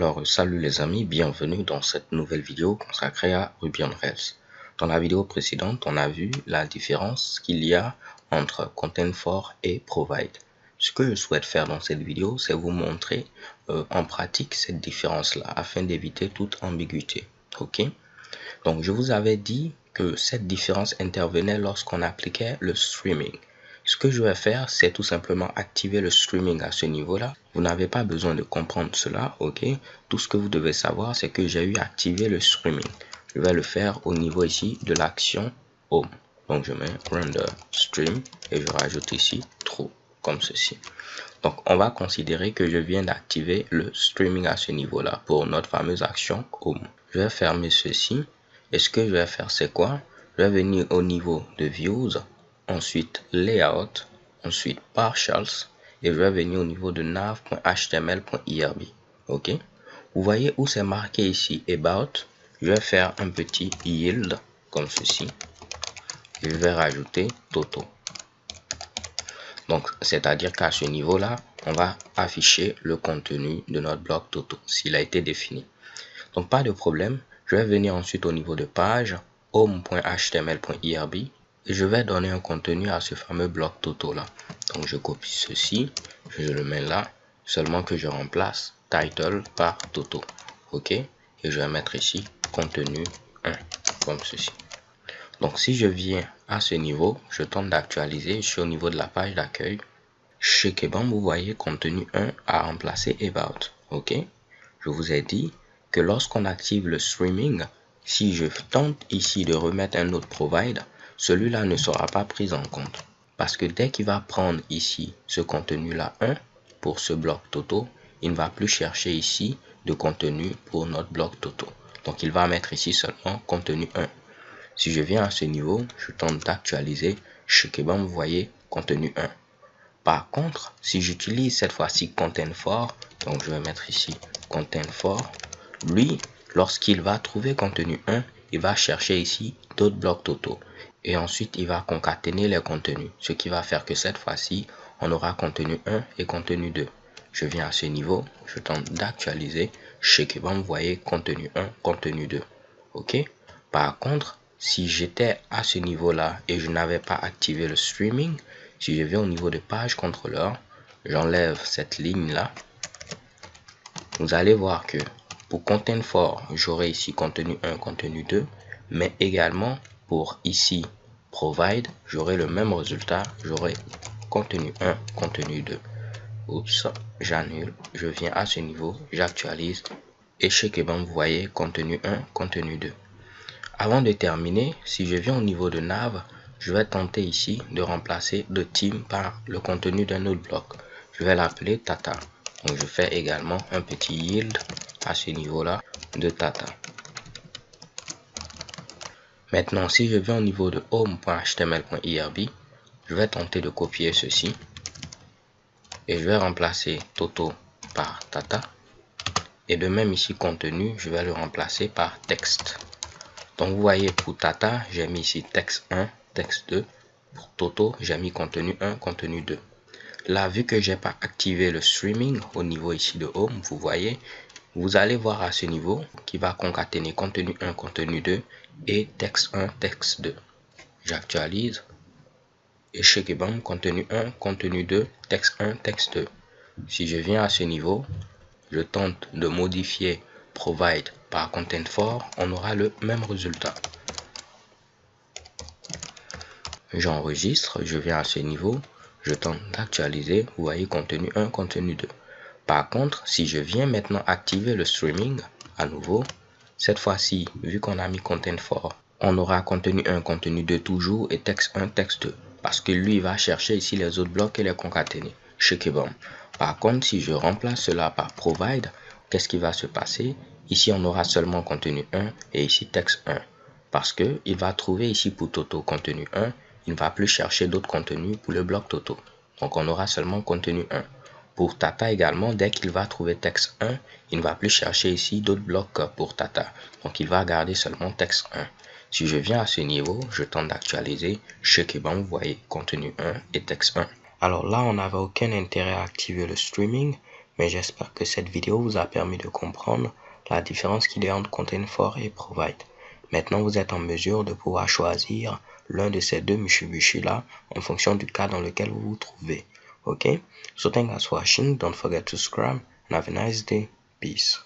Alors, salut les amis, bienvenue dans cette nouvelle vidéo consacrée à Ruby on Rails. Dans la vidéo précédente, on a vu la différence qu'il y a entre Content for et Provide. Ce que je souhaite faire dans cette vidéo, c'est vous montrer en pratique cette différence-là afin d'éviter toute ambiguïté. Ok? Donc, je vous avais dit que cette différence intervenait lorsqu'on appliquait le streaming. Ce que je vais faire, c'est tout simplement activer le streaming à ce niveau-là. Vous n'avez pas besoin de comprendre cela, ok? Tout ce que vous devez savoir, c'est que j'ai eu activé le streaming. Je vais le faire au niveau ici de l'action Home. Donc, je mets render stream et je rajoute ici true, comme ceci. Donc, on va considérer que je viens d'activer le streaming à ce niveau-là pour notre fameuse action Home. Je vais fermer ceci. Et ce que je vais faire, c'est quoi? Je vais venir au niveau de Views, ensuite Layout, ensuite Partials, et je vais venir au niveau de nav.html.irb. Ok? Vous voyez où c'est marqué ici About? Je vais faire un petit yield comme ceci. Et je vais rajouter Toto. Donc, c'est-à-dire qu'à ce niveau-là, on va afficher le contenu de notre bloc Toto s'il a été défini. Donc, pas de problème. Je vais venir ensuite au niveau de page, home.html.irb, et je vais donner un contenu à ce fameux bloc Toto là. Donc, je copie ceci, je le mets là, seulement que je remplace title par Toto. Ok? Et je vais mettre ici contenu 1, comme ceci. Donc, si je viens à ce niveau, je tente d'actualiser, je suis au niveau de la page d'accueil. Chez Kebam, vous voyez contenu 1 à remplacer About. Ok? Je vous ai dit que lorsqu'on active le streaming, si je tente ici de remettre un autre provide, celui-là ne sera pas pris en compte. Parce que dès qu'il va prendre ici ce contenu-là 1 pour ce bloc Toto, il ne va plus chercher ici de contenu pour notre bloc Toto. Donc il va mettre ici seulement contenu 1. Si je viens à ce niveau, je tente d'actualiser. Chez Kebam, vous voyez contenu 1. Par contre, si j'utilise cette fois-ci Content for, donc je vais mettre ici Content for, lui, lorsqu'il va trouver contenu 1, il va chercher ici d'autres blocs Toto. Et ensuite, il va concaténer les contenus. Ce qui va faire que cette fois-ci, on aura contenu 1 et contenu 2. Je viens à ce niveau, je tente d'actualiser. Chez Kebam, vous voyez contenu 1, contenu 2. Ok? Par contre, si j'étais à ce niveau-là et je n'avais pas activé le streaming, si je viens au niveau de page contrôleur, j'enlève cette ligne-là. Vous allez voir que pour Content for, j'aurai ici contenu 1, contenu 2, mais également pour ici Provide, j'aurai le même résultat, j'aurai contenu 1, contenu 2. Oups, j'annule, je viens à ce niveau, j'actualise et chez Kebam, vous voyez contenu 1, contenu 2. Avant de terminer, si je viens au niveau de nav, je vais tenter ici de remplacer le theme par le contenu d'un autre bloc. Je vais l'appeler Tata. Donc je fais également un petit yield à ce niveau-là de Tata. Maintenant, si je viens au niveau de home.html.irb, je vais tenter de copier ceci. Et je vais remplacer Toto par Tata. Et de même ici contenu, je vais le remplacer par texte. Donc vous voyez pour Tata, j'ai mis ici texte 1, texte 2. Pour Toto, j'ai mis contenu 1, contenu 2. Là, vu que j'ai pas activé le streaming au niveau ici de Home, vous voyez, vous allez voir à ce niveau qui va concaténer contenu 1, contenu 2 et texte 1, texte 2. J'actualise. Et chez Kebam, contenu 1, contenu 2, texte 1, texte 2. Si je viens à ce niveau, je tente de modifier Provide par Content for, on aura le même résultat. J'enregistre, je viens à ce niveau, je tente d'actualiser, vous voyez contenu 1, contenu 2. Par contre, si je viens maintenant activer le streaming, à nouveau, cette fois-ci, vu qu'on a mis Content for, on aura contenu 1, contenu 2 toujours et texte 1, texte 2. Parce que lui, il va chercher ici les autres blocs et les concaténer chez Kebam. Par contre, si je remplace cela par Provide, qu'est-ce qui va se passer? Ici, on aura seulement contenu 1 et ici texte 1. Parce que il va trouver ici pour Toto contenu 1, il ne va plus chercher d'autres contenus pour le bloc Toto. Donc, on aura seulement contenu 1. Pour Tata également, dès qu'il va trouver texte 1, il ne va plus chercher ici d'autres blocs pour Tata. Donc, il va garder seulement texte 1. Si je viens à ce niveau, je tente d'actualiser. Chez Kebam, vous voyez contenu 1 et texte 1. Alors là, on n'avait aucun intérêt à activer le streaming, Mais j'espère que cette vidéo vous a permis de comprendre la différence qu'il y a entre Content4 et Provide. Maintenant, vous êtes en mesure de pouvoir choisir l'un de ces deux Mitsubishi là en fonction du cas dans lequel vous vous trouvez. Okay? So thanks for watching. Don't forget to subscribe and have a nice day. Peace.